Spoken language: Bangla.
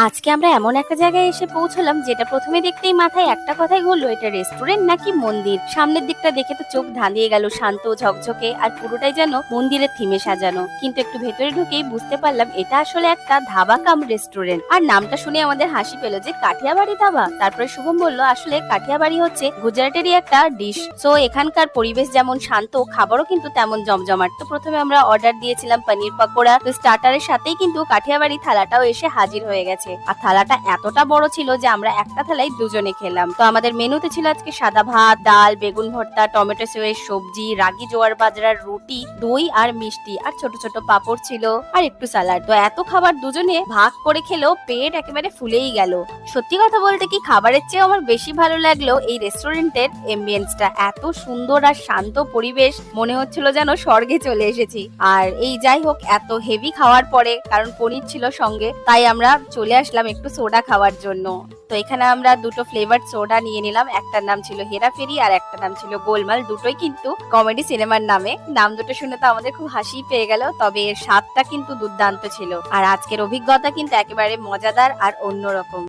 আজকে আমরা এমন একটা জায়গায় এসে পৌঁছলাম যেটা প্রথমে দেখতেই মাথায় একটা কথাই ঘুরলো, এটা রেস্টুরেন্ট নাকি মন্দির। সামনের দিকটা দেখে তো চোখ ধাঁধিয়ে গেল, শান্ত ঝকঝকে আর পুরোটাই যেন মন্দিরের থিমে সাজানো। কিন্তু একটু ভেতরে ঢুকেই বুঝতে পারলাম এটা আসলে একটা ধাবা কাম রেস্টুরেন্ট। আর নামটা শুনে আমাদের হাসি পেলো যে কাঠিয়াবাড়ি ধাবা। তারপরে শুভম বলল আসলে কাঠিয়াবাড়ি হচ্ছে গুজরাটেরই একটা ডিশ। সো এখানকার পরিবেশ যেমন শান্ত, খাবারও কিন্তু তেমন জমজমাট। তো প্রথমে আমরা অর্ডার দিয়েছিলাম পনির পাকোড়া। তো স্টার্টারের সাথেই কিন্তু কাঠিয়াবাড়ি থালাটাও এসে হাজির হয়ে গেছে। আর থালাটা এতটা বড় ছিল যে আমরা একটা থালাই দুজনে খেলাম। তো আমাদের মেনুতে ছিল আজকে সাদা ভাত, ডাল, বেগুন ভর্তা, টমেটো সয়ের সবজি, রাগি জোয়ার বাজরার রুটি, দই আর মিষ্টি, আর ছোট ছোট পাপড় ছিল, আর একটু স্যালাড। তো এত খাবার দুজনে ভাগ করে খেলেও পেট একেবারে ফুলেই গেল। সত্যি কথা বলতে কি, খাবারের চেয়ে আমার বেশি ভালো লাগলো এই রেস্টুরেন্টের এমবিয়েন্সটা। এত সুন্দর আর শান্ত পরিবেশ, মনে হচ্ছিল যেন স্বর্গে চলে এসেছি। আর এই যাই হোক, এত হেভি খাওয়ার পরে, কারণ পনির ছিল সঙ্গে, তাই আমরা চলে আসলাম একটু সোডা খাওয়ার জন্য। তো এখানে আমরা দুটো ফ্লেভার সোডা নিয়ে নিলাম। একটার নাম ছিল হেরাফেরি আর একটা নাম ছিল গোলমাল। দুটোই কিন্তু কমেডি সিনেমার নামে। নাম দুটো শুনে তো আমাদের খুব হাসি পেয়ে গেল, তবে এর স্বাদটা কিন্তু দুর্দান্ত ছিল। আর আজকের অভিজ্ঞতা কিন্তু একেবারে মজাদার আর অন্যরকম।